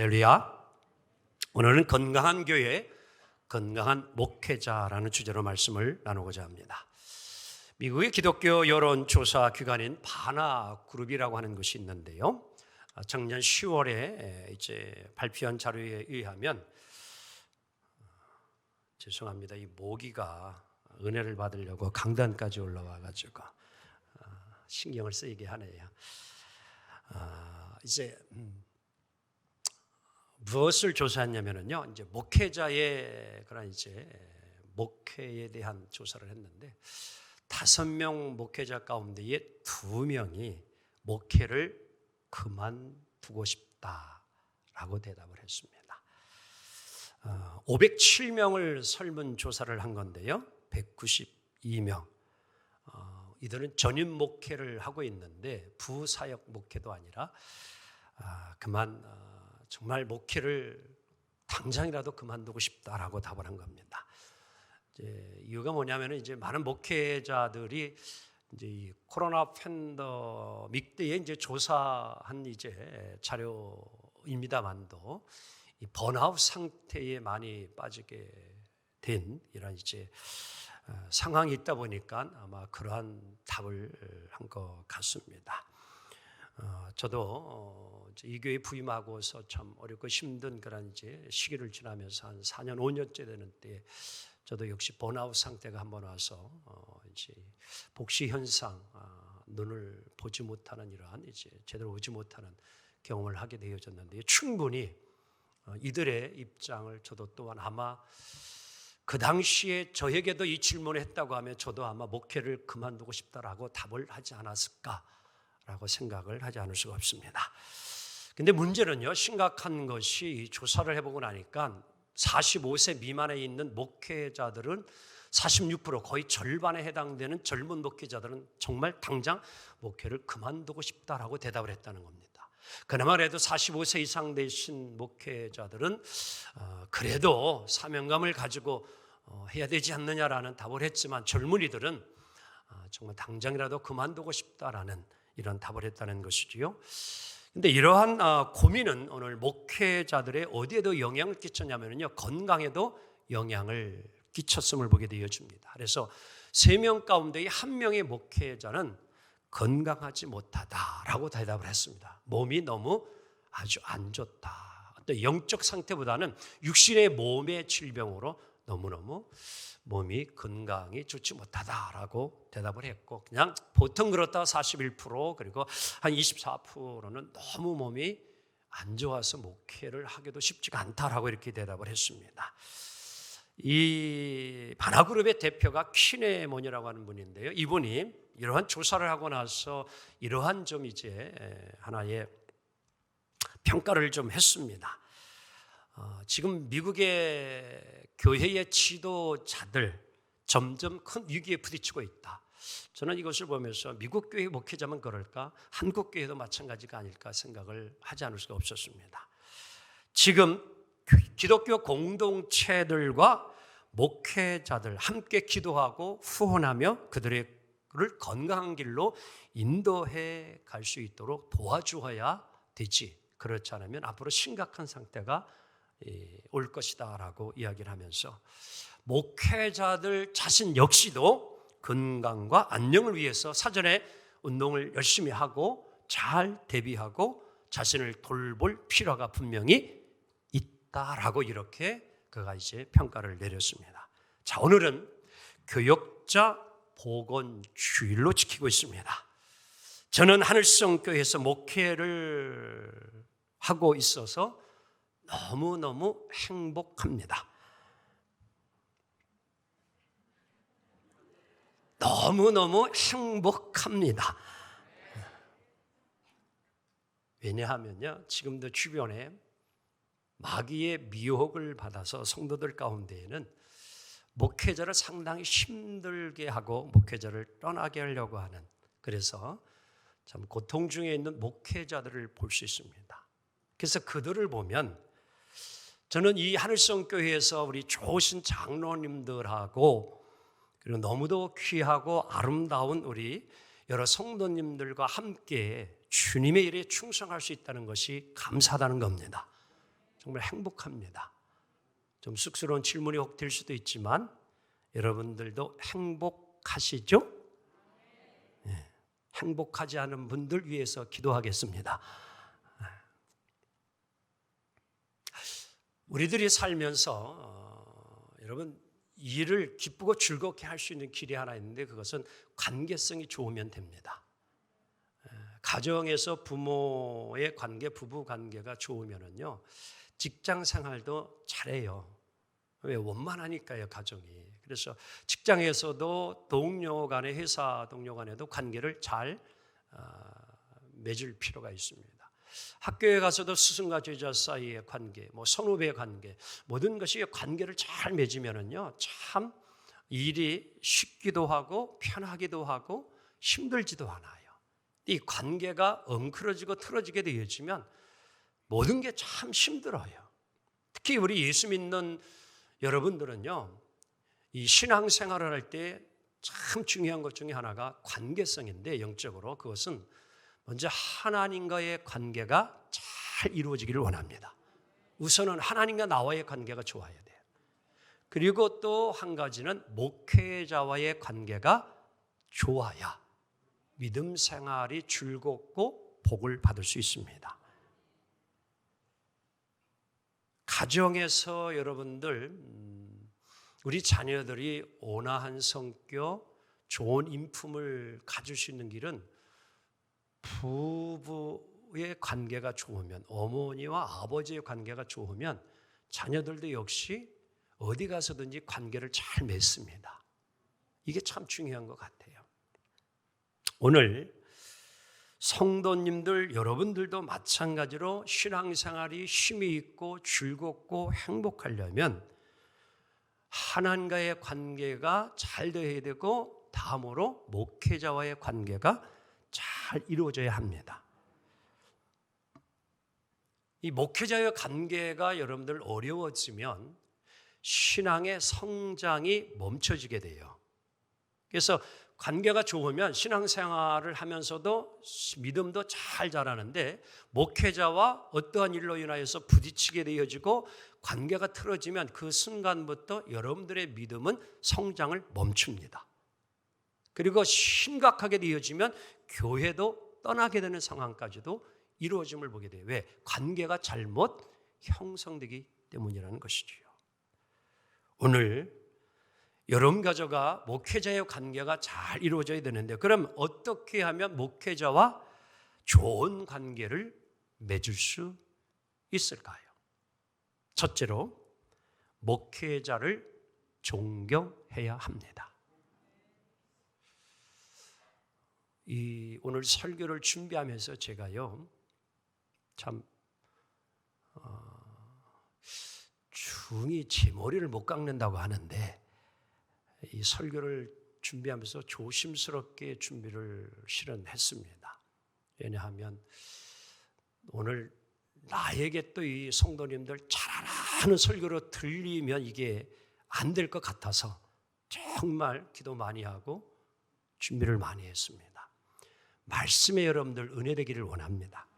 할렐루야. 오늘은 건강한 교회, 건강한 목회자라는 주제로 말씀을 나누고자 합니다. 미국의 기독교 여론조사 기관인 바나 그룹이라고 하는 것이 있는데요. 작년 10월에 이제 발표한 자료에 의하면 죄송합니다. 이 모기가 은혜를 받으려고 강단까지 올라와 가지고 신경을 쓰이게 하네요. 이제 무엇을 조사했냐면요, 이제 목회자의 그런 이제 목회에 대한 조사를 했는데 5명 목회자 가운데에 2명이 목회를 그만두고 싶다라고 대답을 했습니다. 507명을 설문조사를 한 건데요, 192명. 이들은 전임 목회를 하고 있는데 부사역 목회도 아니라 정말 목회를 당장이라도 그만두고 싶다라고 답을 한 겁니다. 이유가 뭐냐면은 이제 많은 목회자들이 이제 이 코로나 팬데믹 때에 이제 조사한 이제 자료입니다만도 이 번아웃 상태에 많이 빠지게 된 이런 이제 상황이 있다 보니까 아마 그러한 답을 한 것 같습니다. 저도 이 교회 부임하고서 참 어렵고 힘든 그런 이제 시기를 지나면서 한 4년, 5년째 되는 때 저도 역시 번아웃 상태가 한번 와서 이제 복시 현상, 눈을 보지 못하는 이러한 이제 제대로 오지 못하는 경험을 하게 되어졌는데 충분히 이들의 입장을 저도 또한 아마 그 당시에 저에게도 이 질문을 했다고 하면 저도 아마 목회를 그만두고 싶다라고 답을 하지 않았을까라고 생각을 하지 않을 수가 없습니다. 근데 문제는요, 심각한 것이 조사를 해보고 나니까 45세 미만에 있는 목회자들은 46%, 거의 절반에 해당되는 젊은 목회자들은 정말 당장 목회를 그만두고 싶다라고 대답을 했다는 겁니다. 그나마 그래도 45세 이상 되신 목회자들은 그래도 사명감을 가지고 해야 되지 않느냐라는 답을 했지만 젊은이들은 정말 당장이라도 그만두고 싶다라는 이런 답을 했다는 것이지요. 근데 이러한 고민은 오늘 목회자들의 어디에도 영향을 끼쳤냐면요, 건강에도 영향을 끼쳤음을 보게 되어집니다. 그래서 3명 가운데 1명의 목회자는 건강하지 못하다라고 대답을 했습니다. 몸이 너무 아주 안 좋다. 어떤 영적 상태보다는 육신의 몸의 질병으로 너무너무 몸이 건강이 좋지 못하다라고 대답을 했고, 그냥 보통 그렇다 41%, 그리고 한 24%는 너무 몸이 안 좋아서 목회를 하기도 쉽지가 않다라고 이렇게 대답을 했습니다. 이 바나그룹의 대표가 퀴네몬이라고 하는 분인데요, 이분이 이러한 조사를 하고 나서 이러한 좀 이제 하나의 평가를 좀 했습니다. 지금 미국의 교회의 지도자들 점점 큰 위기에 부딪히고 있다. 저는 이것을 보면서 미국 교회 목회자만 그럴까? 한국 교회도 마찬가지가 아닐까 생각을 하지 않을 수가 없었습니다. 지금 기독교 공동체들과 목회자들 함께 기도하고 후원하며 그들을 건강한 길로 인도해 갈 수 있도록 도와주어야 되지. 그렇지 않으면 앞으로 심각한 상태가 올 것이다 라고 이야기를 하면서 목회자들 자신 역시도 건강과 안녕을 위해서 사전에 운동을 열심히 하고 잘 대비하고 자신을 돌볼 필요가 분명히 있다라고 이렇게 그가 이제 평가를 내렸습니다. 자, 오늘은 교역자 보건주일로 지키고 있습니다. 저는 하늘성교회에서 목회를 하고 있어서 너무너무 행복합니다. 너무너무 행복합니다. 왜냐하면요, 지금도 주변에 마귀의 미혹을 받아서 성도들 가운데에는 목회자를 상당히 힘들게 하고 목회자를 떠나게 하려고 하는, 그래서 참 고통 중에 있는 목회자들을 볼 수 있습니다. 그래서 그들을 보면 저는 이 하늘성교회에서 우리 좋으신 장로님들하고 그리고 너무도 귀하고 아름다운 우리 여러 성도님들과 함께 주님의 일에 충성할 수 있다는 것이 감사하다는 겁니다. 정말 행복합니다. 좀 쑥스러운 질문이 혹 될 수도 있지만 여러분들도 행복하시죠? 네. 행복하지 않은 분들 위해서 기도하겠습니다. 우리들이 살면서 여러분 일을 기쁘고 즐겁게 할 수 있는 길이 하나 있는데 그것은 관계성이 좋으면 됩니다. 가정에서 부모의 관계, 부부 관계가 좋으면은요 직장 생활도 잘해요. 왜? 원만하니까요, 가정이. 그래서 직장에서도 동료 간에, 회사 동료 간에도 관계를 잘 맺을 필요가 있습니다. 학교에 가서도 스승과 제자 사이의 관계, 선후배 관계, 모든 것이 관계를 잘 맺으면은요, 참 일이 쉽기도 하고 편하기도 하고 힘들지도 않아요. 이 관계가 엉클어지고 틀어지게 되어지면 모든 게 참 힘들어요. 특히 우리 예수 믿는 여러분들은요, 이 신앙생활을 할 때 참 중요한 것 중에 하나가 관계성인데, 영적으로 그것은 먼저 하나님과의 관계가 잘 이루어지기를 원합니다. 우선은 하나님과 나와의 관계가 좋아야 돼요. 그리고 또 한 가지는 목회자와의 관계가 좋아야 믿음 생활이 즐겁고 복을 받을 수 있습니다. 가정에서 여러분들, 우리 자녀들이 온화한 성격, 좋은 인품을 가질 수 있는 길은 부부의 관계가 좋으면, 어머니와 아버지의 관계가 좋으면 자녀들도 역시 어디 가서든지 관계를 잘 맺습니다. 이게 참 중요한 것 같아요. 오늘 성도님들 여러분들도 마찬가지로 신앙생활이 힘이 있고 즐겁고 행복하려면 하나님과의 관계가 잘 되어야 되고, 다음으로 목회자와의 관계가 잘 이루어져야 합니다. 이 목회자의 관계가 여러분들 어려워지면 신앙의 성장이 멈춰지게 돼요. 그래서 관계가 좋으면 신앙생활을 하면서도 믿음도 잘 자라는데, 목회자와 어떠한 일로 인하여서 부딪히게 되어지고 관계가 틀어지면 그 순간부터 여러분들의 믿음은 성장을 멈춥니다. 그리고 심각하게 되어지면 교회도 떠나게 되는 상황까지도 이루어짐을 보게 돼요. 왜? 관계가 잘못 형성되기 때문이라는 것이지요. 오늘 여러분 가정과 목회자의 관계가 잘 이루어져야 되는데, 그럼 어떻게 하면 목회자와 좋은 관계를 맺을 수 있을까요? 첫째로 목회자를 존경해야 합니다. 오늘 설교를 준비하면서 제가요, 참 중이 제 머리를 못 깎는다고 하는데, 이 설교를 준비하면서 조심스럽게 준비를 실은 했습니다. 왜냐하면 오늘 나에게 또 이 성도님들 잘하는 설교로 들리면 이게 안 될 것 같아서 정말 기도 많이 하고 준비를 많이 했습니다. 말씀에 여러분들 은혜 되기를 원합니다.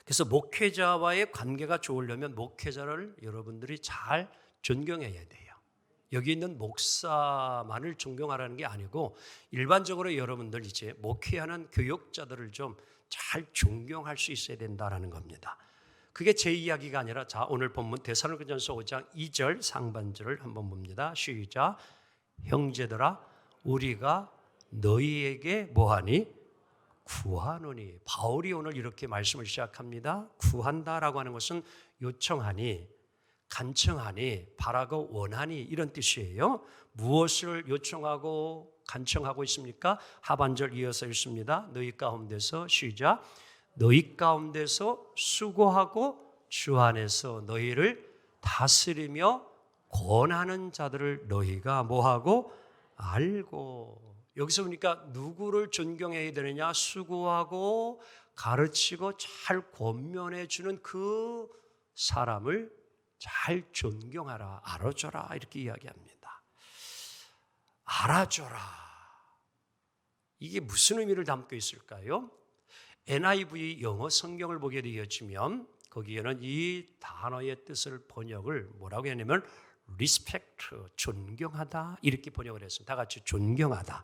그래서 목회자와의 관계가 좋으려면 목회자를 여러분들이 잘 존경해야 돼요. 여기 있는 목사만을 존경하라는 게 아니고 일반적으로 여러분들 이제 목회하는 교육자들을 좀 잘 존경할 수 있어야 된다라는 겁니다. 그게 제 이야기가 아니라, 자, 오늘 본문 데살로니가전서 5장 2절 상반절을 한번 봅니다. 시작. 형제들아, 우리가 너희에게 뭐하니? 구하노니. 바울이 오늘 이렇게 말씀을 시작합니다. 구한다라고 하는 것은 요청하니, 간청하니, 바라고 원하니, 이런 뜻이에요. 무엇을 요청하고 간청하고 있습니까? 하반절 이어서 읽습니다. 너희 가운데서, 시작. 너희 가운데서 수고하고 주 안에서 너희를 다스리며 권하는 자들을 너희가 뭐하고? 알고. 여기서 보니까 누구를 존경해야 되느냐? 수고하고 가르치고 잘 권면해 주는 그 사람을 잘 존경하라, 알아줘라, 이렇게 이야기합니다. 알아줘라. 이게 무슨 의미를 담고 있을까요? NIV 영어 성경을 보게 되어지면 거기에는 이 단어의 뜻을 번역을 뭐라고 했냐면 respect, 존경하다 이렇게 번역을 했습니다. 다 같이 존경하다.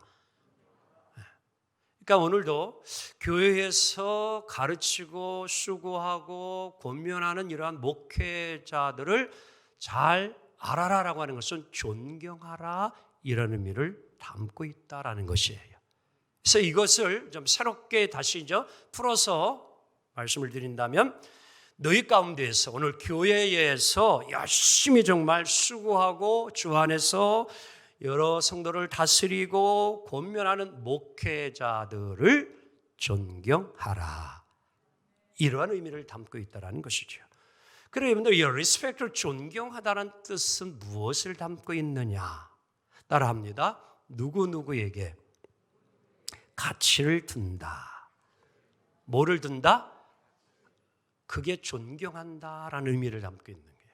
그러니까 오늘도 교회에서 가르치고 수고하고 권면하는 이러한 목회자들을 잘 알아라라고 하는 것은 존경하라 이런 의미를 담고 있다라는 것이에요. 그래서 이것을 좀 새롭게 다시 풀어서 말씀을 드린다면 너희 가운데에서 오늘 교회에서 열심히 정말 수고하고 주 안에서 여러 성도를 다스리고 권면하는 목회자들을 존경하라. 이러한 의미를 담고 있다는 것이죠. 그래서 여러분들 이 리스펙트를 존경하다는 뜻은 무엇을 담고 있느냐? 따라합니다. 누구누구에게 가치를 둔다. 뭐를 둔다? 그게 존경한다라는 의미를 담고 있는 거예요.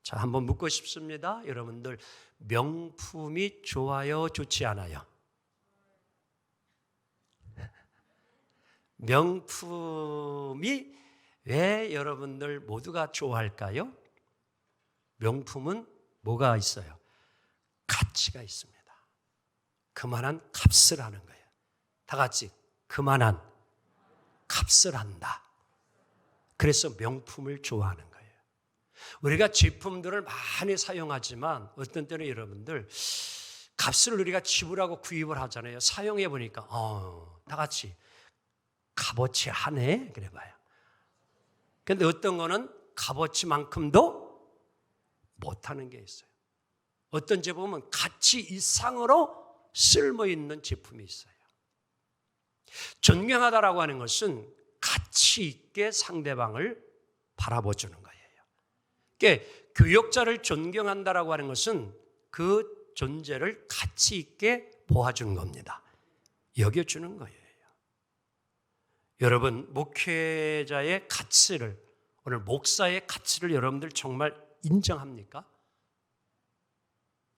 자, 한번 묻고 싶습니다. 여러분들 명품이 좋아요, 좋지 않아요? 명품이 왜 여러분들 모두가 좋아할까요? 명품은 뭐가 있어요? 가치가 있습니다. 그만한 값을 하는 거예요. 다 같이 그만한 값을 한다. 그래서 명품을 좋아하는 거예요. 우리가 제품들을 많이 사용하지만 어떤 때는 여러분들 값을 우리가 지불하고 구입을 하잖아요. 사용해 보니까 다 같이 값어치 하네 그래 봐요. 그런데 어떤 거는 값어치만큼도 못하는 게 있어요. 어떤 제품은 가치 이상으로 쓸모있는 제품이 있어요. 존경하다라고 하는 것은 가치 있게 상대방을 바라보주는 거예요. 그러니까 교역자를 존경한다라고 하는 것은 그 존재를 가치 있게 보아주는 겁니다. 여겨주는 거예요. 여러분 목회자의 가치를, 오늘 목사의 가치를 여러분들 정말 인정합니까?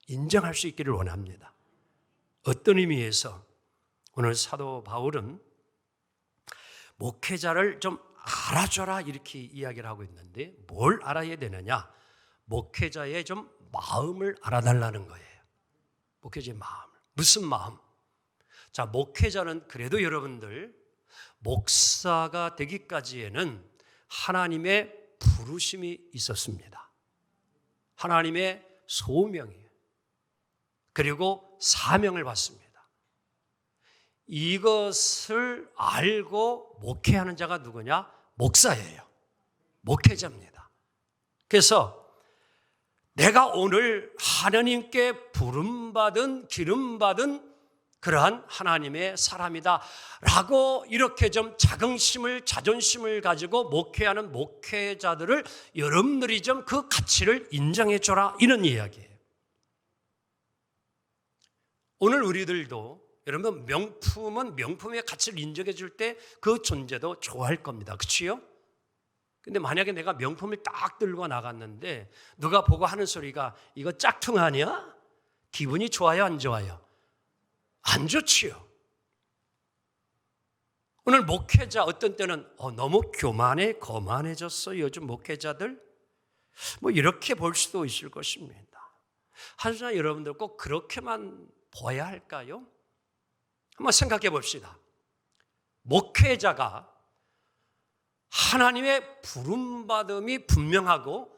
인정할 수 있기를 원합니다. 어떤 의미에서 오늘 사도 바울은 목회자를 좀 알아줘라 이렇게 이야기를 하고 있는데 뭘 알아야 되느냐? 목회자의 좀 마음을 알아달라는 거예요. 목회자의 마음을. 무슨 마음? 자, 목회자는 그래도 여러분들 목사가 되기까지에는 하나님의 부르심이 있었습니다. 하나님의 소명이에요. 그리고 사명을 받습니다. 이것을 알고 목회하는 자가 누구냐? 목사예요. 목회자입니다. 그래서 내가 오늘 하나님께 부름받은 기름받은 그러한 하나님의 사람이다 라고 이렇게 좀 자긍심을 자존심을 가지고 목회하는 목회자들을 여러분들이 좀 그 가치를 인정해 줘라 이런 이야기예요. 오늘 우리들도 여러분 명품은 명품의 가치를 인정해 줄 때 그 존재도 좋아할 겁니다. 그렇지요? 근데 만약에 내가 명품을 딱 들고 나갔는데 누가 보고 하는 소리가 이거 짝퉁 아니야? 기분이 좋아요, 안 좋아요? 안 좋지요. 오늘 목회자 어떤 때는 너무 교만해, 거만해졌어 요즘 목회자들 뭐 이렇게 볼 수도 있을 것입니다. 하지만 여러분들 꼭 그렇게만 봐야 할까요? 한번 생각해 봅시다. 목회자가 하나님의 부름받음이 분명하고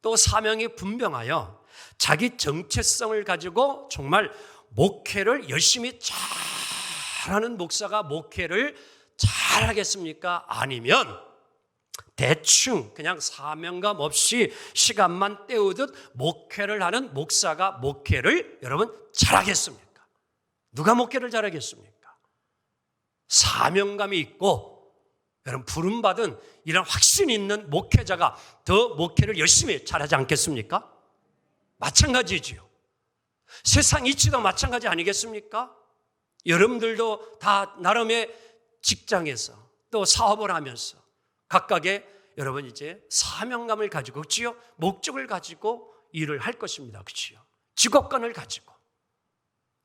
또 사명이 분명하여 자기 정체성을 가지고 정말 목회를 열심히 잘하는 목사가 목회를 잘하겠습니까? 아니면 대충 그냥 사명감 없이 시간만 때우듯 목회를 하는 목사가 목회를 여러분 잘하겠습니까? 누가 목회를 잘하겠습니까? 사명감이 있고 여러분 부름받은 이런 확신이 있는 목회자가 더 목회를 열심히 잘하지 않겠습니까? 마찬가지지요. 세상 이치도 마찬가지 아니겠습니까? 여러분들도 다 나름의 직장에서 또 사업을 하면서 각각의 여러분 이제 사명감을 가지고 그렇지요? 목적을 가지고 일을 할 것입니다. 그렇지요? 직업관을 가지고.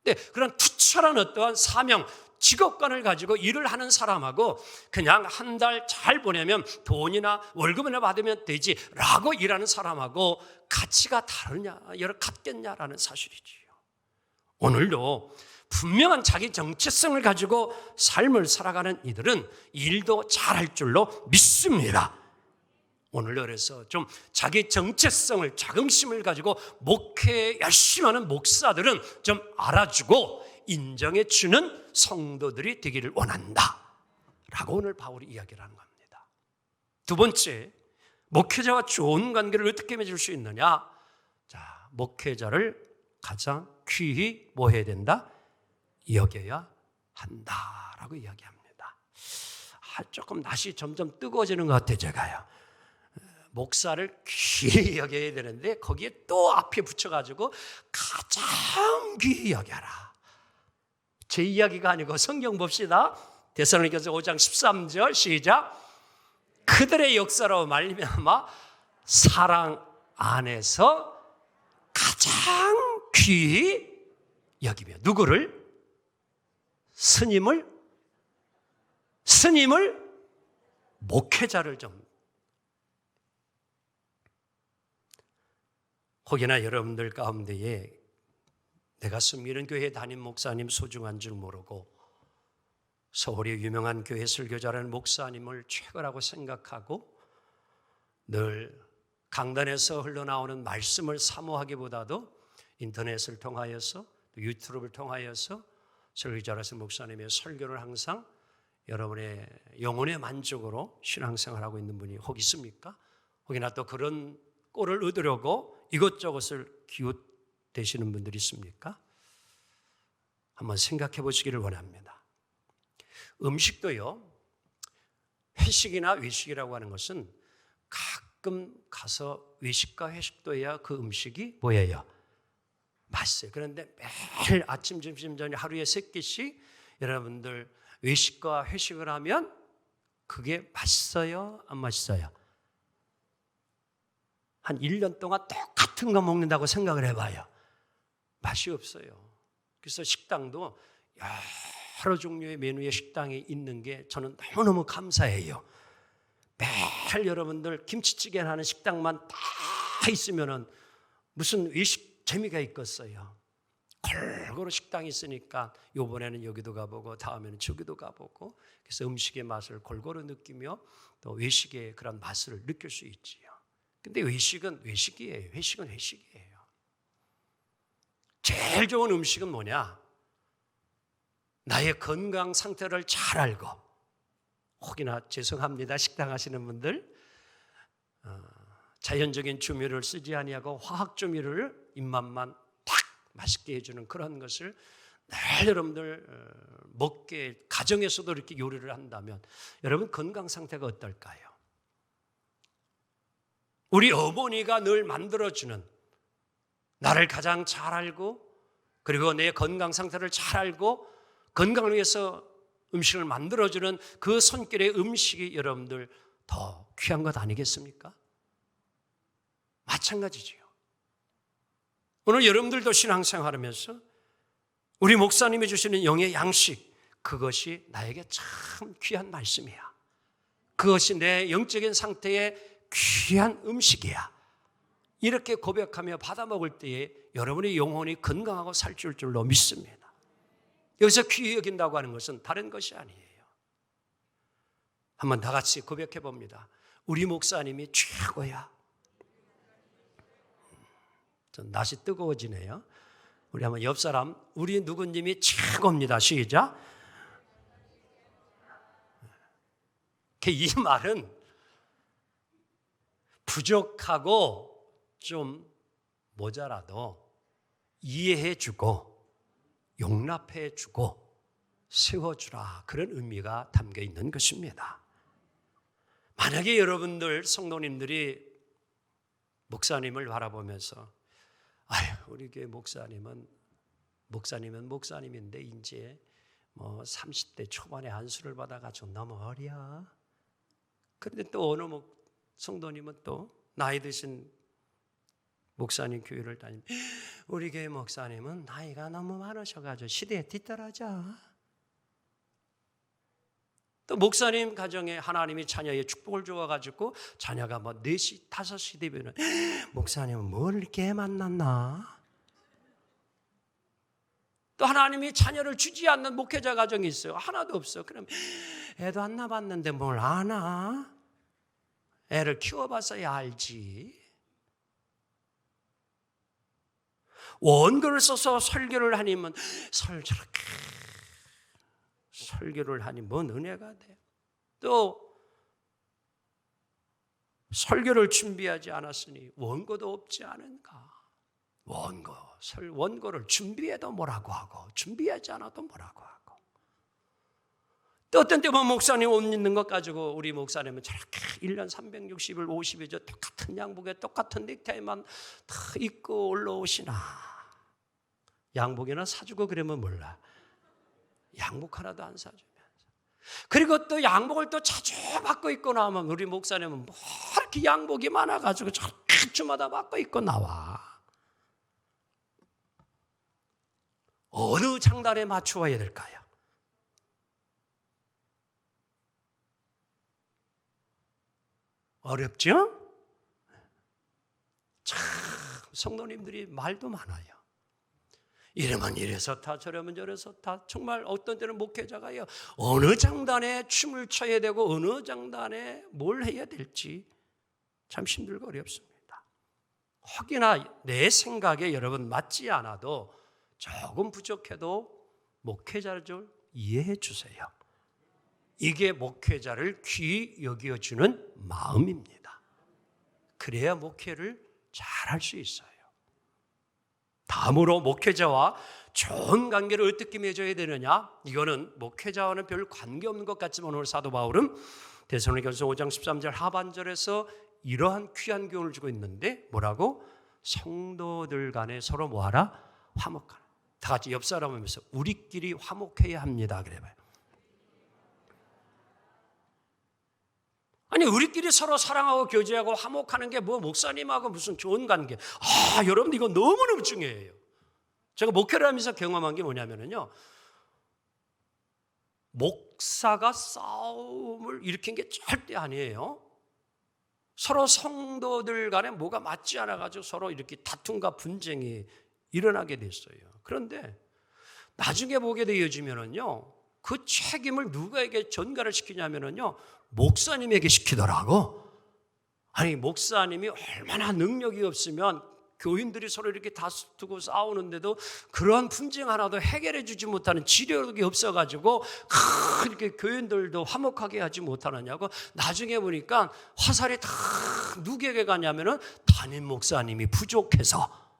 네, 그런 투철한 어떠한 사명, 직업관을 가지고 일을 하는 사람하고 그냥 한 달 잘 보내면 돈이나 월급이나 받으면 되지라고 일하는 사람하고 가치가 다르냐, 같겠냐라는 사실이지요. 오늘도 분명한 자기 정체성을 가지고 삶을 살아가는 이들은 일도 잘할 줄로 믿습니다. 오늘 그래서 좀 자기 정체성을, 자긍심을 가지고 목회에 열심히 하는 목사들은 좀 알아주고 인정해 주는 성도들이 되기를 원한다 라고 오늘 바울이 이야기를 하는 겁니다. 두 번째, 목회자와 좋은 관계를 어떻게 맺을 수 있느냐? 자, 목회자를 가장 귀히 뭐 해야 된다? 여겨야 한다라고 이야기합니다. 조금 날씨 점점 뜨거워지는 것 같아요. 제가요, 목사를 귀히 여겨야 되는데 거기에 또 앞에 붙여가지고 가장 귀히 여겨라. 제 이야기가 아니고 성경 봅시다. 데살로니가서 5장 13절 시작. 그들의 역사로 말미암아 사랑 안에서 가장 귀히 여기며 누구를? 스님을 목회자를 좀. 혹여나 여러분들 가운데에 내가 섬기는 교회 담임 목사님 소중한 줄 모르고 서울의 유명한 교회 설교자라는 목사님을 최고라고 생각하고 늘 강단에서 흘러나오는 말씀을 사모하기보다도 인터넷을 통하여서 유튜브를 통하여서 설교자라는 목사님의 설교를 항상 여러분의 영혼의 만족으로 신앙생활하고 있는 분이 혹 있습니까? 혹이나 또 그런 꼴을 얻으려고 이것저것을 기웃대시는 분들이 있습니까? 한번 생각해 보시기를 원합니다. 음식도요, 회식이나 외식이라고 하는 것은 가끔 가서 외식과 회식도 해야 그 음식이 뭐예요? 맛있어요. 그런데 매일 아침, 점심, 저녁 하루에 3끼씩 여러분들 외식과 회식을 하면 그게 맛있어요? 안 맛있어요? 한 1년 동안 똑같은 거 먹는다고 생각을 해봐요. 맛이 없어요. 그래서 식당도 여러 종류의 메뉴의 식당이 있는 게 저는 너무너무 감사해요. 매일 여러분들 김치찌개 하는 식당만 다 있으면은 무슨 외식 재미가 있겠어요. 골고루 식당이 있으니까 이번에는 여기도 가보고 다음에는 저기도 가보고 그래서 음식의 맛을 골고루 느끼며 또 외식의 그런 맛을 느낄 수 있지요. 근데 외식은 외식이에요. 회식은 회식이에요. 제일 좋은 음식은 뭐냐? 나의 건강 상태를 잘 알고, 혹이나 죄송합니다 식당 하시는 분들, 자연적인 조미료를 쓰지 아니하고 화학 조미료를 입맛만 딱 맛있게 해주는 그런 것을 늘 여러분들 먹게 가정에서도 이렇게 요리를 한다면 여러분 건강 상태가 어떨까요? 우리 어머니가 늘 만들어주는, 나를 가장 잘 알고 그리고 내 건강 상태를 잘 알고 건강을 위해서 음식을 만들어주는 그 손길의 음식이 여러분들 더 귀한 것 아니겠습니까? 마찬가지지요. 오늘 여러분들도 신앙생활하면서 우리 목사님이 주시는 영의 양식, 그것이 나에게 참 귀한 말씀이야. 그것이 내 영적인 상태의 귀한 음식이야. 이렇게 고백하며 받아 먹을 때에 여러분의 영혼이 건강하고 살줄 줄로 믿습니다. 여기서 귀히 여긴다고 하는 것은 다른 것이 아니에요. 한번 다 같이 고백해 봅니다. 우리 목사님이 최고야. 좀 날씨 뜨거워지네요. 우리 한번 옆 사람, 우리 누구님이 최고입니다. 시작. 이 말은 부족하고 좀 모자라도 이해해주고 용납해주고 세워주라, 그런 의미가 담겨 있는 것입니다. 만약에 여러분들 성도님들이 목사님을 바라보면서 우리 교회 목사님은 목사님인데 이제 30대 초반에 안수를 받아가지고 너무 어려. 그런데 또 어느 성도님은 또 나이 드신 목사님 교회를 다니면 우리 교회 목사님은 나이가 너무 많으셔가지고 시대에 뒤떨어져. 또 목사님 가정에 하나님이 자녀의 축복을 주어가지고 자녀가 뭐 4시, 5시 되면은 목사님은 뭘 이렇게 만났나? 또 하나님이 자녀를 주지 않는 목회자 가정이 있어요. 하나도 없어. 그럼 애도 안 낳았는데 뭘 아나? 애를 키워봤어야 알지. 원고를 써서 설교를 하니면 저렇게 설교를 하니 뭔 은혜가 돼. 또 설교를 준비하지 않았으니 원고도 없지 않은가. 원고를 준비해도 뭐라고 하고 준비하지 않아도 뭐라고 하고. 또 어떤 때 보면 목사님 옷 입는 것 가지고 우리 목사님은 저렇게 1년 360일 50일째 똑같은 양복에 똑같은 넥타이만 다 입고 올라오시나. 양복이나 사주고 그러면 몰라. 양복 하나도 안 사주면서. 그리고 또 양복을 또 자주 바꿔 입고 나오면 우리 목사님은 뭐 이렇게 양복이 많아가지고 저렇게 주마다 바꿔 입고 나와. 어느 장단에 맞추어야 될까요? 어렵죠? 참 성도님들이 말도 많아요. 이러면 이래서 타 저러면 저래서 타. 정말 어떤 때는 목회자가요 어느 장단에 춤을 춰야 되고 어느 장단에 뭘 해야 될지 참 힘들고 어렵습니다. 혹여나 내 생각에 여러분 맞지 않아도 조금 부족해도 목회자를 좀 이해해 주세요. 이게 목회자를 귀히 여겨주는 마음입니다. 그래야 목회를 잘할 수 있어요. 다음으로 목회자와 좋은 관계를 어떻게 맺어야 되느냐? 이거는 목회자와는 별 관계없는 것 같지만 오늘 사도 바울은 데살로니가서 5장 13절 하반절에서 이러한 귀한 교훈을 주고 있는데 뭐라고? 성도들 간에 서로 뭐하라? 화목하라. 다 같이 옆 사람 보면서 우리끼리 화목해야 합니다. 그래봐요. 아니 우리끼리 서로 사랑하고 교제하고 화목하는 게 뭐 목사님하고 무슨 좋은 관계. 여러분 이거 너무너무 중요해요. 제가 목회를 하면서 경험한 게 뭐냐면요. 목사가 싸움을 일으킨 게 절대 아니에요. 서로 성도들 간에 뭐가 맞지 않아가지고 서로 이렇게 다툼과 분쟁이 일어나게 됐어요. 그런데 나중에 보게 되어지면은요, 그 책임을 누구에게 전가를 시키냐면은요, 목사님에게 시키더라고. 아니, 목사님이 얼마나 능력이 없으면 교인들이 서로 이렇게 다투고 싸우는데도 그러한 분쟁 하나도 해결해 주지 못하는 지력이 없어가지고 이렇게 교인들도 화목하게 하지 못하느냐고. 나중에 보니까 화살이 다 누구에게 가냐면은 담임 목사님이 부족해서.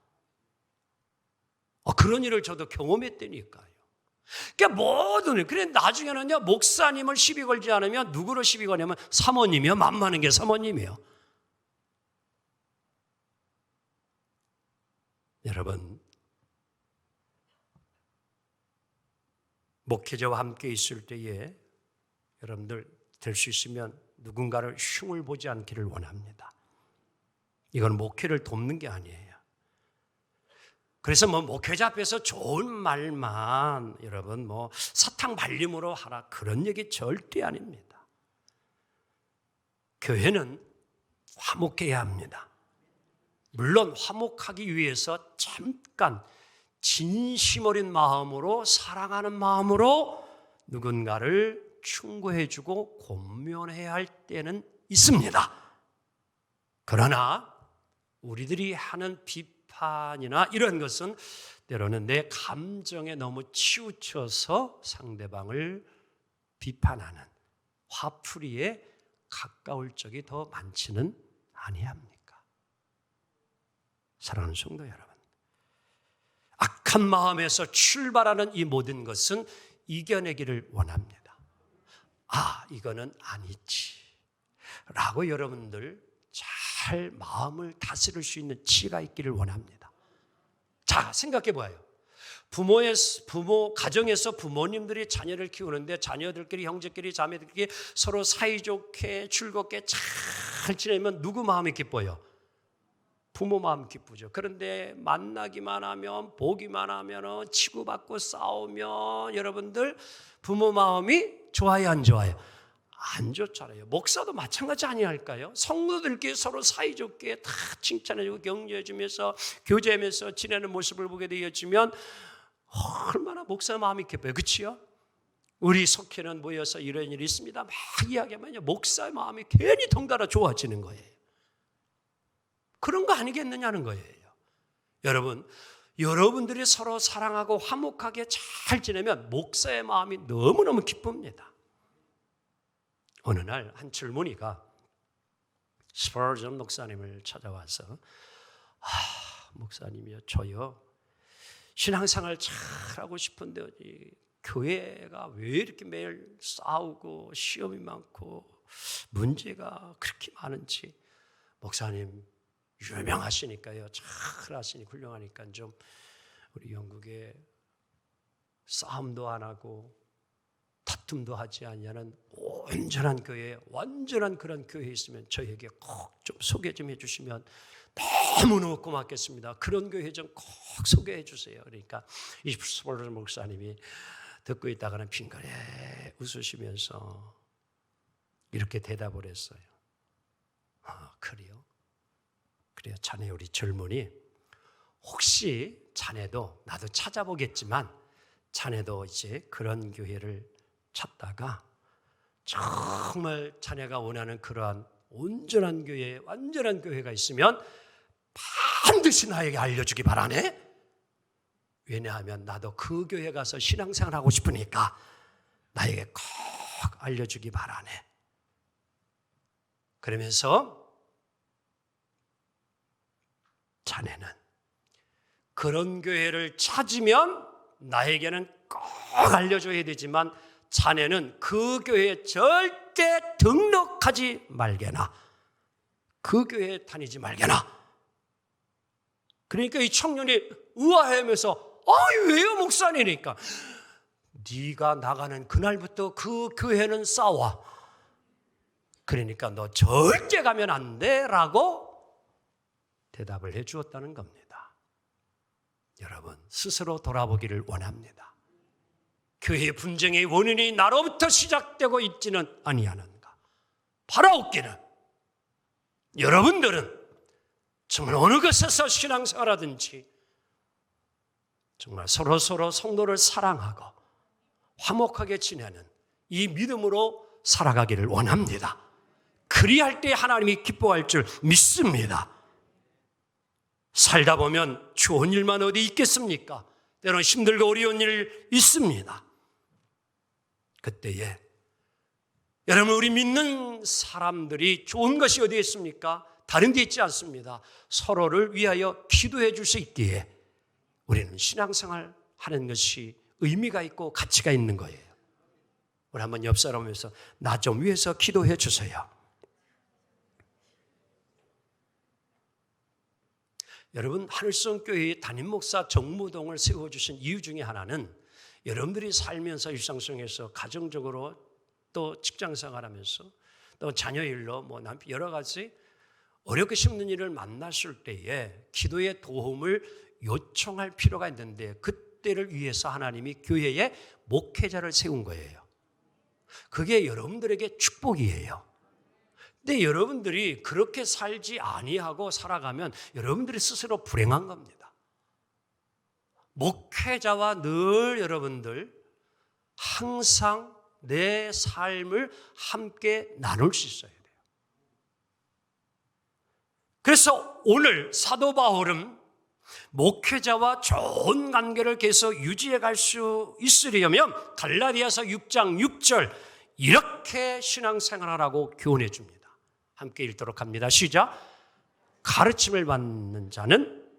그런 일을 저도 경험했다니까요. 그러니까 모든, 그래 나중에는요, 목사님을 시비 걸지 않으면 누구로 시비 거냐면 사모님이요. 만만한 게 사모님이요. 여러분, 목회자와 함께 있을 때에 여러분들 될 수 있으면 누군가를 흉을 보지 않기를 원합니다. 이건 목회를 돕는 게 아니에요. 그래서 뭐 목회자 앞에서 좋은 말만 여러분 뭐 사탕 발림으로 하라 그런 얘기 절대 아닙니다. 교회는 화목해야 합니다. 물론 화목하기 위해서 잠깐 진심 어린 마음으로 사랑하는 마음으로 누군가를 충고해주고 권면해야 할 때는 있습니다. 그러나 우리들이 하는 비판이나 이런 것은 때로는 내 감정에 너무 치우쳐서 상대방을 비판하는 화풀이에 가까울 적이 더 많지는 아니합니까? 사랑하는 성도 여러분, 악한 마음에서 출발하는 이 모든 것은 이겨내기를 원합니다. 이거는 아니지 라고 여러분들 잘 마음을 다스릴 수 있는 지혜가 있기를 원합니다. 자, 생각해 봐요. 가정에서 부모님들이 자녀를 키우는데 자녀들끼리, 형제끼리, 자매들끼리 서로 사이좋게 즐겁게 잘 지내면 누구 마음이 기뻐요? 부모 마음 기쁘죠. 그런데 만나기만 하면, 보기만 하면, 치고받고 싸우면 여러분들 부모 마음이 좋아요, 안 좋아요? 안 좋잖아요. 목사도 마찬가지 아니할까요? 성도들끼리 서로 사이좋게 다 칭찬해주고 격려해주면서 교제하면서 지내는 모습을 보게 되어지면 얼마나 목사 마음이 깊어요. 그렇지요? 우리 속회는 모여서 이런 일이 있습니다 막 이야기하면요, 목사의 마음이 괜히 덩달아 좋아지는 거예요. 그런 거 아니겠느냐는 거예요. 여러분, 여러분들이 서로 사랑하고 화목하게 잘 지내면 목사의 마음이 너무너무 기쁩니다. 어느 날 한 젊은이가 스퍼전 목사님을 찾아와서 목사님이요, 저요 신앙생활 잘하고 싶은데 교회가 왜 이렇게 매일 싸우고 시험이 많고 문제가 그렇게 많은지, 목사님 유명하시니까요, 잘하시니 훌륭하니까 좀 우리 영국에 싸움도 안 하고 다툼도 하지 않냐는 온전한 교회, 완전한 그런 교회에 있으면 저에게 꼭 좀 소개 좀 해주시면 너무너무 고맙겠습니다. 그런 교회 좀 꼭 소개해 주세요. 그러니까 이 스퍼전 목사님이 듣고 있다가는 빙그레 웃으시면서 이렇게 대답을 했어요. 그래요? 그래요. 자네 우리 젊은이, 혹시 자네도, 나도 찾아보겠지만 자네도 이제 그런 교회를 찾다가 정말 자네가 원하는 그러한 온전한 교회, 완전한 교회가 있으면 반드시 나에게 알려주기 바라네. 왜냐하면 나도 그 교회 가서 신앙생활 하고 싶으니까 나에게 꼭 알려주기 바라네. 그러면서 자네는 그런 교회를 찾으면 나에게는 꼭 알려줘야 되지만 자네는 그 교회에 절대 등록하지 말게나, 그 교회에 다니지 말게나. 그러니까 이 청년이 의아해하면서 왜요 목사님이니까, 네가 나가는 그날부터 그 교회는 싸워. 그러니까 너 절대 가면 안 돼 라고 대답을 해 주었다는 겁니다. 여러분, 스스로 돌아보기를 원합니다. 교회의 분쟁의 원인이 나로부터 시작되고 있지는 아니하는가? 바라옵기는 여러분들은 정말 어느 것에서 신앙생활하든지 정말 서로 성도를 사랑하고 화목하게 지내는 이 믿음으로 살아가기를 원합니다. 그리할 때 하나님이 기뻐할 줄 믿습니다. 살다 보면 좋은 일만 어디 있겠습니까? 때로는 힘들고 어려운 일 있습니다. 그때에 여러분, 우리 믿는 사람들이 좋은 것이 어디에 있습니까? 다른 데 있지 않습니다. 서로를 위하여 기도해 줄 수 있기에 우리는 신앙생활 하는 것이 의미가 있고 가치가 있는 거예요. 우리 한번 옆 사람에서 나 좀 위해서 기도해 주세요. 여러분, 하늘성교회의 담임목사 정무동을 세워주신 이유 중에 하나는 여러분들이 살면서 일상생활에서 가정적으로 또 직장생활하면서 또 자녀 일로 여러 가지 어렵게 힘든 일을 만났을 때에 기도의 도움을 요청할 필요가 있는데, 그때를 위해서 하나님이 교회에 목회자를 세운 거예요. 그게 여러분들에게 축복이에요. 근데 여러분들이 그렇게 살지 아니하고 살아가면 여러분들이 스스로 불행한 겁니다. 목회자와 늘 여러분들 항상 내 삶을 함께 나눌 수 있어야 돼요. 그래서 오늘 사도 바울은 목회자와 좋은 관계를 계속 유지해 갈 수 있으려면 갈라디아서 6장 6절 이렇게 신앙생활하라고 교훈해 줍니다. 함께 읽도록 합니다. 시작. 가르침을 받는 자는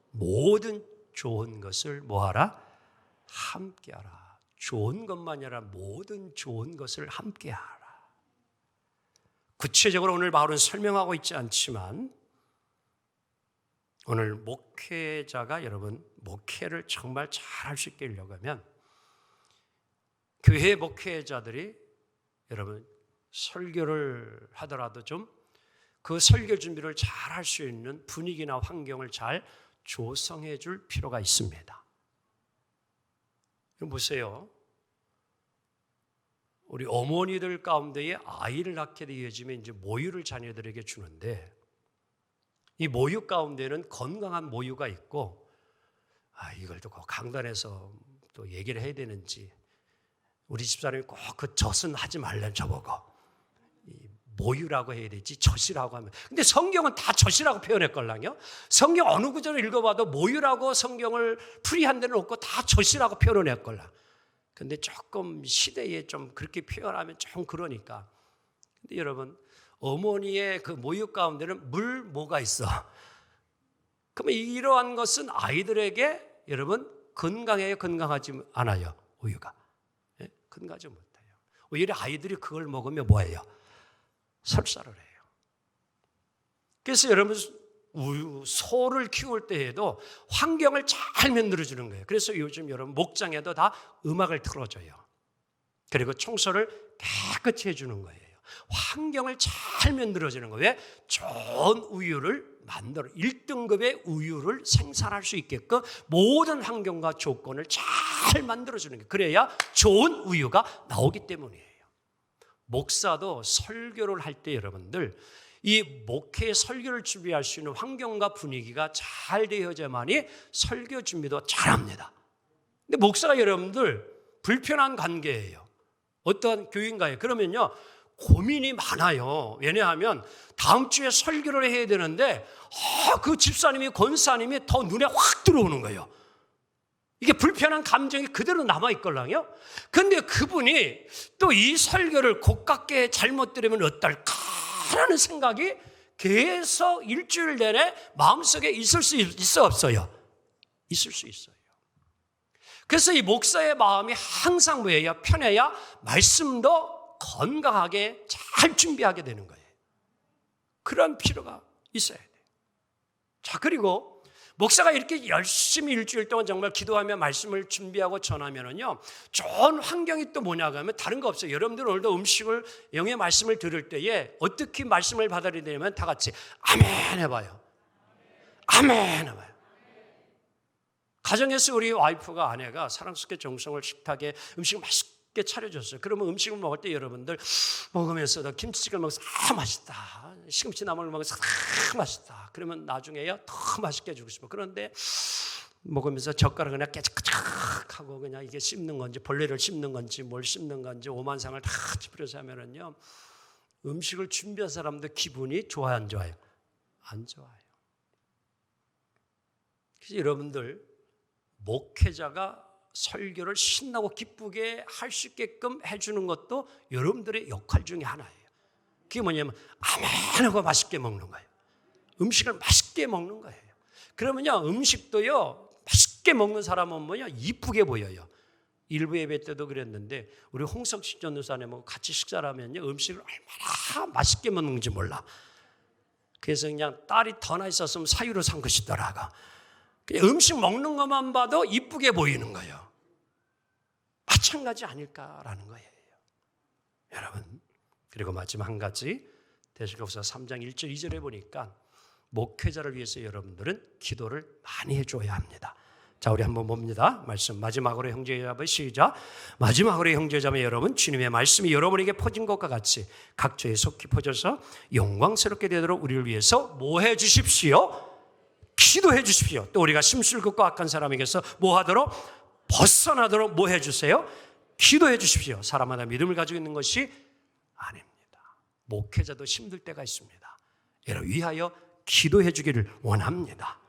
모든 좋은 것을 뭐하라? 함께하라. 좋은 것만이 아니라 모든 좋은 것을 함께하라. 구체적으로 오늘 바울은 설명하고 있지 않지만 오늘 목회자가 여러분 목회를 정말 잘할 수 있게 하려고 하면 교회 목회자들이 여러분 설교를 하더라도 좀 그 설교 준비를 잘 할 수 있는 분위기나 환경을 잘 조성해 줄 필요가 있습니다. 보세요. 우리 어머니들 가운데에 아이를 낳게 되어지면 이제 모유를 자녀들에게 주는데, 이 모유 가운데는 건강한 모유가 있고, 이걸 또 강단에서 또 얘기를 해야 되는지, 우리 집사람이 꼭 그 젖은 하지 말래 저보고, 모유라고 해야 되지 젖이라고 하면, 근데 성경은 다 젖이라고 표현했걸랑요. 성경 어느 구절을 읽어봐도 모유라고 성경을 풀이한 데는 없고 다 젖이라고 표현을 했걸랑. 근데 조금 시대에 좀 그렇게 표현하면 좀 그러니까. 근데 여러분, 어머니의 그 모유 가운데는 물 뭐가 있어? 그러면 이러한 것은 아이들에게 여러분 건강해요, 건강하지 않아요? 우유가 건강하지 못해요. 오히려 아이들이 그걸 먹으면 뭐예요? 설사를 해요. 그래서 여러분, 소를 키울 때에도 환경을 잘 만들어주는 거예요. 그래서 요즘 여러분 목장에도 다 음악을 틀어줘요. 그리고 청소를 깨끗이 해주는 거예요. 환경을 잘 만들어주는 거예요. 왜? 좋은 우유를 만들어 1등급의 우유를 생산할 수 있게끔 모든 환경과 조건을 잘 만들어주는 거예요. 그래야 좋은 우유가 나오기 때문이에요. 목사도 설교를 할 때 여러분들, 이 목회 설교를 준비할 수 있는 환경과 분위기가 잘 되어야만이 설교 준비도 잘합니다. 근데 목사가 여러분들 불편한 관계예요. 어떤 교인가요? 그러면요 고민이 많아요. 왜냐하면 다음 주에 설교를 해야 되는데 그 집사님이 권사님이 더 눈에 확 들어오는 거예요. 이게 불편한 감정이 그대로 남아있걸랑요. 근데 그분이 또 이 설교를 고깝게 잘못 들으면 어떨까라는 생각이 계속 일주일 내내 마음속에 있을 수 있어 없어요? 있을 수 있어요. 그래서 이 목사의 마음이 항상 뭐예요? 편해야 말씀도 건강하게 잘 준비하게 되는 거예요. 그런 필요가 있어야 돼요. 자, 그리고 목사가 이렇게 열심히 일주일 동안 정말 기도하며 말씀을 준비하고 전하면은요, 좋은 환경이 또 뭐냐고 하면 다른 거 없어요. 여러분들 오늘도 음식을, 영의 말씀을 들을 때에 어떻게 말씀을 받아들여야 되냐면 다 같이 아멘 해봐요. 아멘 해봐요. 가정에서 우리 와이프가, 아내가 사랑스럽게 정성을 식탁에 음식을 맛있게 차려줬어요. 그러면 음식을 먹을 때 여러분들 먹으면서도 김치찌개를 먹어서 맛있다, 시금치 나물을 먹어서 맛있다, 그러면 나중에야 더 맛있게 해주고 싶어. 그런데 먹으면서 젓가락을 그냥 깨작하고 그냥 이게 씹는 건지 벌레를 씹는 건지 뭘 씹는 건지 오만상을 다 짚으려서 하면은요, 음식을 준비한 사람도 기분이 좋아요, 안 좋아요? 안 좋아요. 그래서 여러분들 목회자가 설교를 신나고 기쁘게 할 수 있게끔 해주는 것도 여러분들의 역할 중에 하나예요. 그게 뭐냐면 아멘 하고 맛있게 먹는 거예요. 음식을 맛있게 먹는 거예요. 그러면요, 음식도요 맛있게 먹는 사람은 뭐냐, 이쁘게 보여요. 일부 예배 때도 그랬는데 우리 홍석식 전도사님하고 같이 식사를 하면요, 음식을 얼마나 맛있게 먹는지 몰라. 그래서 그냥 딸이 더 나 있었으면 사유로 산 것이더라고. 그냥 음식 먹는 것만 봐도 이쁘게 보이는 거예요. 마찬가지 아닐까라는 거예요, 여러분. 그리고 마지막 한 가지, 데살로니가서 3장 1절 2절에 보니까 목회자를 위해서 여러분들은 기도를 많이 해줘야 합니다. 자, 우리 한번 봅니다. 말씀 마지막으로 형제자매 시작. 마지막으로 형제자매 여러분, 주님의 말씀이 여러분에게 퍼진 것과 같이 각처에 속히 퍼져서 영광스럽게 되도록 우리를 위해서 뭐 해 주십시오? 기도해 주십시오. 또 우리가 심술궂고 악한 사람에게서 뭐 하도록? 벗어나도록 뭐 해 주세요? 기도해 주십시오. 사람마다 믿음을 가지고 있는 것이 아닙니다. 목회자도 힘들 때가 있습니다. 여러분 위하여 기도해 주기를 원합니다.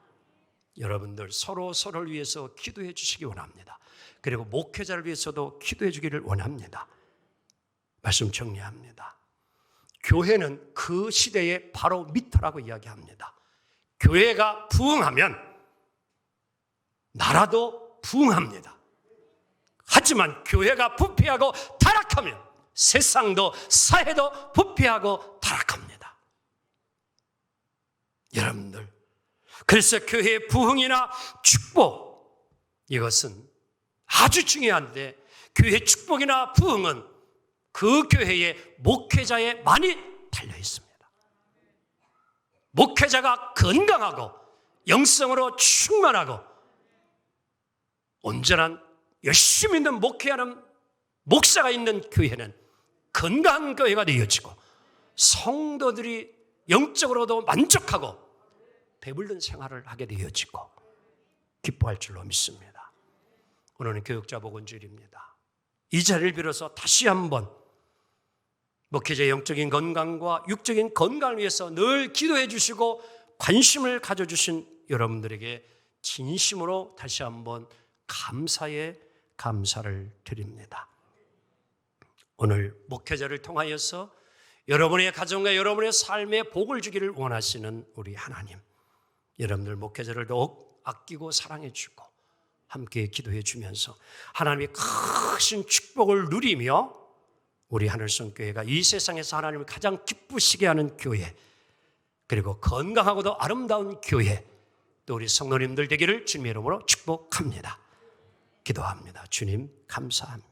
여러분들 서로를 위해서 기도해 주시기 원합니다. 그리고 목회자를 위해서도 기도해 주기를 원합니다. 말씀 정리합니다. 교회는 그 시대의 바로 미터라고 이야기합니다. 교회가 부흥하면 나라도 부흥합니다. 하지만 교회가 부패하고 타락하면 세상도 사회도 부패하고 타락합니다. 여러분들, 그래서 교회의 부흥이나 축복, 이것은 아주 중요한데, 교회의 축복이나 부흥은 그 교회의 목회자에 많이 달려 있습니다. 목회자가 건강하고 영성으로 충만하고 온전한 열심히 있는 목회하는 목사가 있는 교회는 건강한 교회가 되어지고 성도들이 영적으로도 만족하고 배불른 생활을 하게 되어지고 기뻐할 줄로 믿습니다. 오늘은 교육자 복음주일입니다. 이 자리를 빌어서 다시 한번 목회자의 영적인 건강과 육적인 건강을 위해서 늘 기도해 주시고 관심을 가져주신 여러분들에게 진심으로 다시 한번 감사의 감사를 드립니다. 오늘 목회자를 통하여서 여러분의 가정과 여러분의 삶에 복을 주기를 원하시는 우리 하나님, 여러분들 목회자를 더욱 아끼고 사랑해 주고 함께 기도해 주면서 하나님의 크신 축복을 누리며 우리 하늘성교회가 이 세상에서 하나님을 가장 기쁘시게 하는 교회, 그리고 건강하고도 아름다운 교회, 또 우리 성도님들 되기를 주님의 이름으로 축복합니다. 기도합니다. 주님 감사합니다.